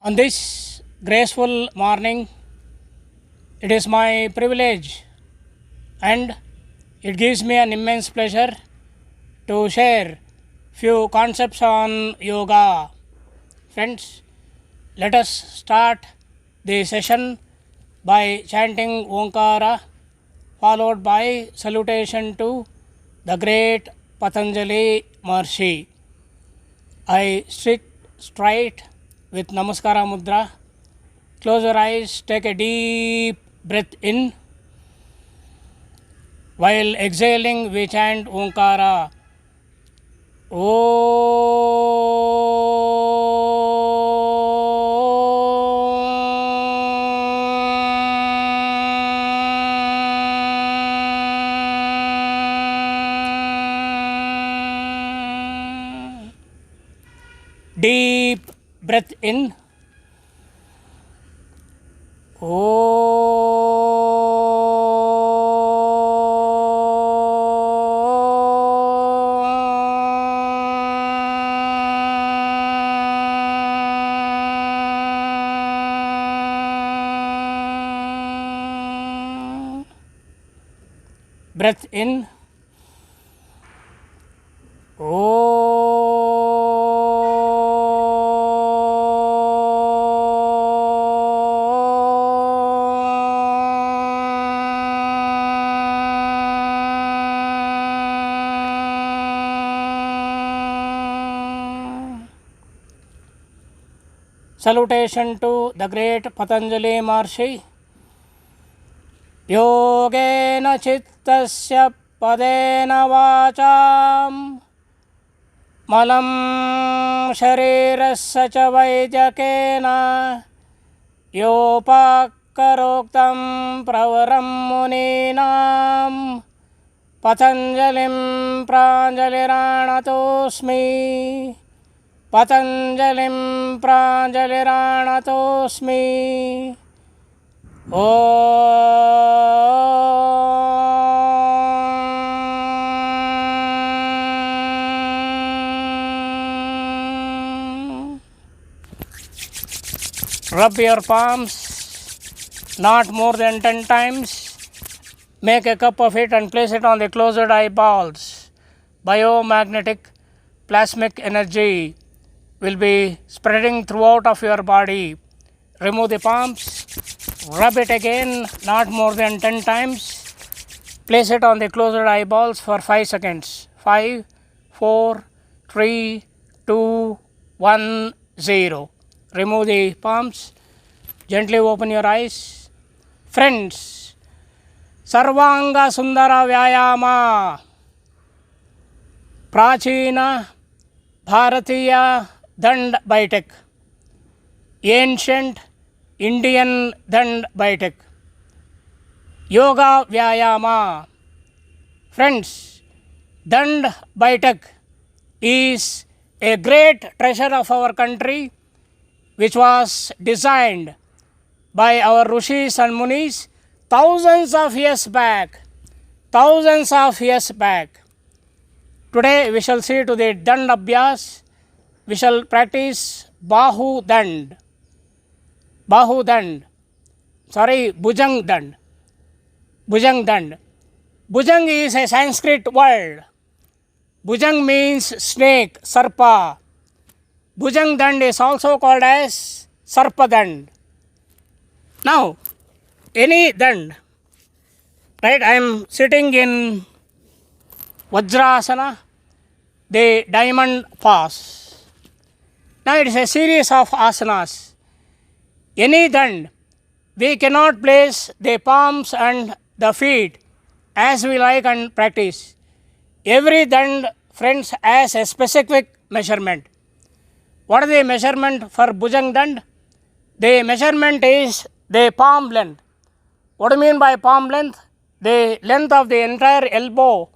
On this graceful morning, it is my privilege and it gives me an immense pleasure to share few concepts on yoga. Friends, let us start the session by chanting Omkara, followed by salutation to the great Patanjali Maharishi. I sit straight with Namaskara Mudra. Close your eyes, take a deep breath in. While exhaling, we chant Omkara. Deep breath in. Breath in. Salutation to the great Patanjali Maharishi. योगेन चित्तस्य पदेन वाचां मलं शरीरस्य च वैद्यकेन योपाकरोक्तं प्रवरं मुनीनां पतञ्जलिं प्राञ्जलिराणतोऽस्मि पतञ्जलिं प्राञ्जलिराणतोऽस्मि Rub your palms not more than 10 times. Make a cup of it and place it on the closed eyeballs. Biomagnetic plasmic energy will be spreading throughout of your body. Remove the palms. Rub it again not more than 10 times. Place it on the closed eyeballs for 5 seconds. 5, 4, 3, 2, 1, 0. Remove the palms. Gently open your eyes. Friends, Sarvanga Sundara Vyayama, Prachina Bharatiya Dand Baitak, Ancient Indian Dand Baitak, Yoga Vyayama. Friends, Dand Baitak is a great treasure of our country which was designed by our Rishis and Munis thousands of years back. Today we shall see to the Dand Abhyas. We shall practice Bahu Dand. Bhujang Dand. Bhujang is a Sanskrit word. Bhujang means snake, sarpa. Bhujang Dand is also called as Sarpa Dand. Now, any Dand, right? I am sitting in Vajrasana, the diamond pose. Now, it is a series of asanas. Any Dand, we cannot place the palms and the feet as we like and practice. Every Dand, friends, has a specific measurement. What is the measurement for Bhujang Dand? The measurement is the palm length. What do you mean by palm length? The length of the entire elbow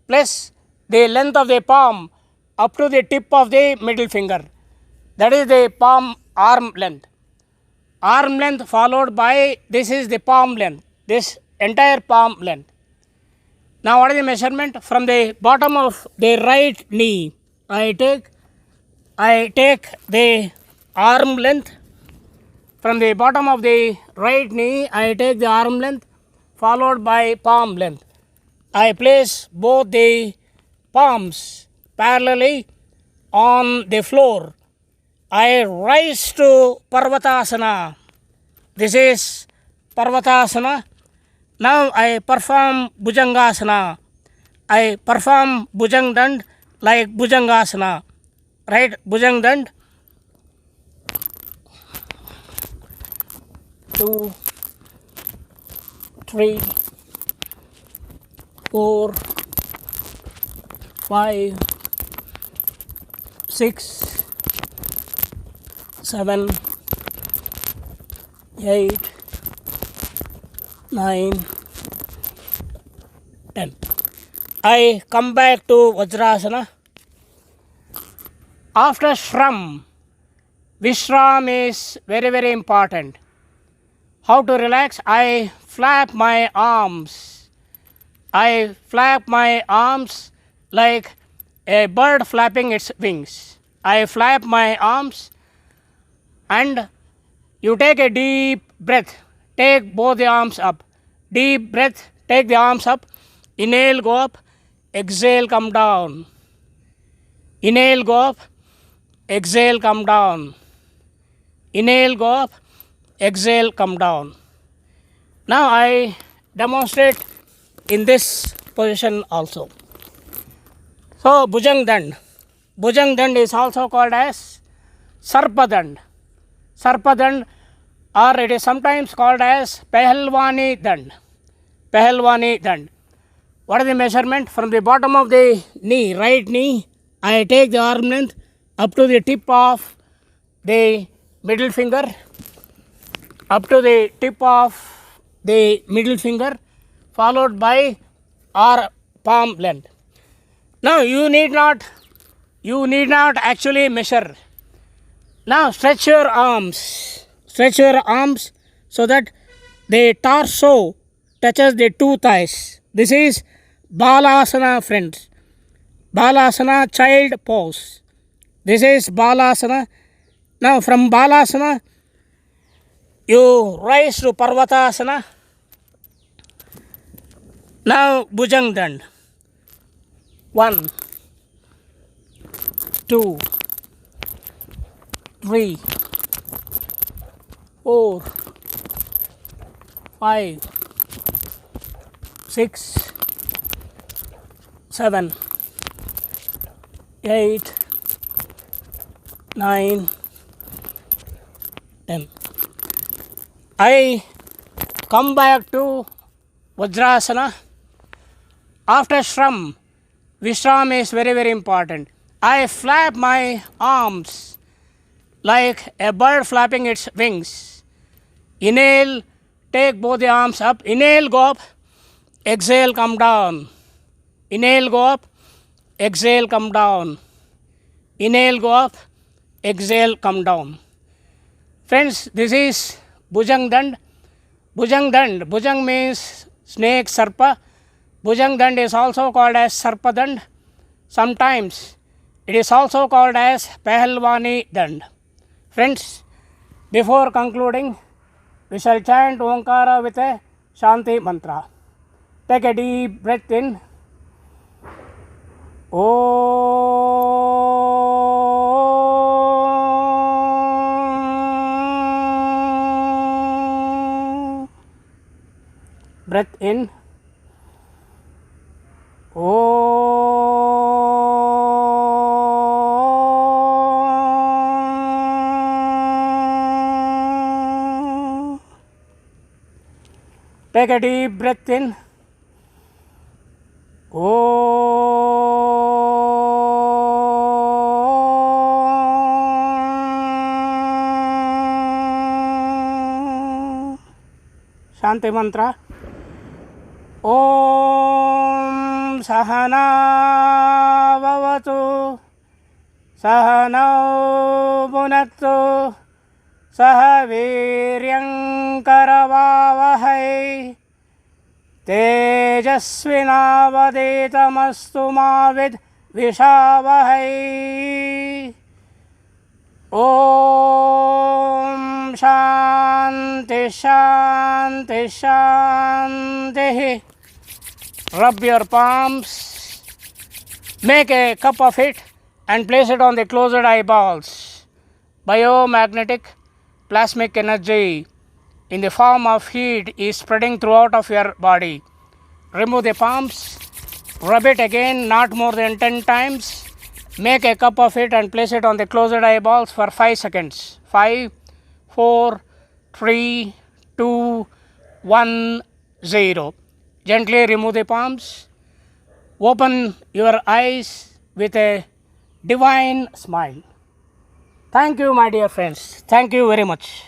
plus the length of the palm up to the tip of the middle finger. That is the palm arm length. Arm length followed by this is the palm length. This entire palm length. Now what is the measurement? From the bottom of the right knee, I take the arm length From the bottom of the right knee, I take the arm length followed by palm length. I place both the palms parallelly on the floor. I rise to Parvatasana. This is Parvatasana. Now I perform Bhujangasana. I perform Bhujang Dand like Bhujangasana. Right? Bhujang Dand. 2, 3, 4, 5, 6, 7, 8, 9, 10. I come back to Vajrasana. After Shram, Vishram is very, very important. How to relax? I flap my arms. I flap my arms like a bird flapping its wings. I flap my arms and you take a deep breath. Take both the arms up. Deep breath. Take the arms up. Inhale, go up. Exhale, come down. Inhale, go up. Exhale, come down. Inhale, go up. Exhale, come down. Now I demonstrate in this position also. So Bhujang Dand. Bhujang Dand is also called as Sarpa Dand. Sarpa Dand, or it is sometimes called as Pahalwani Dand. Pahalwani Dand. What is the measurement? From the bottom of the knee, right knee, I take the arm length up to the tip of the middle finger, up to the tip of the middle finger, followed by our palm length. Now you need not actually measure. Now stretch your arms so that the torso touches the two thighs. This is Balasana, friends. Balasana, child pose. This is Balasana. Now from Balasana, you rise to Parvatasana. Now Bhujang Dand. 1, 2, 3, 4, 5, 6, 7, 8, 9, 10. I come back to Vajrasana. After Shram, Vishram is very, very important. I flap my arms like a bird flapping its wings. Inhale, take both the arms up. Inhale, go up. Exhale, come down. Inhale, go up. Exhale, come down. Inhale, go up. Exhale, come down. Friends, this is Bhujang Dand. Bhujang Dand. Bhujang means snake, sarpa. Bhujang Dand is also called as Sarpa Dand. Sometimes it is also called as Pahalwani Dand. Friends, before concluding, we shall chant Omkara with a Shanti mantra. Take a deep breath in. Om. Breath in. Take a deep breath in. Shanti mantra. Om Sahana Bhavatu Sahanau Bhunaktu Saha Viryam Karavavahai Tejasvinavadetamastu ma vidvishavahai. Om Shanti Shanti, Shanti, Shanti. Rub your palms. Make a cup of it and place it on the closed eyeballs. Biomagnetic plasmic energy in the form of heat is spreading throughout of your body. Remove the palms. Rub it again, not more than 10 times. Make a cup of it and place it on the closed eyeballs for 5 seconds. 5, 4, 3, 2, 1, 0. Gently remove the palms. Open your eyes with a divine smile. Thank you, my dear friends. Thank you very much.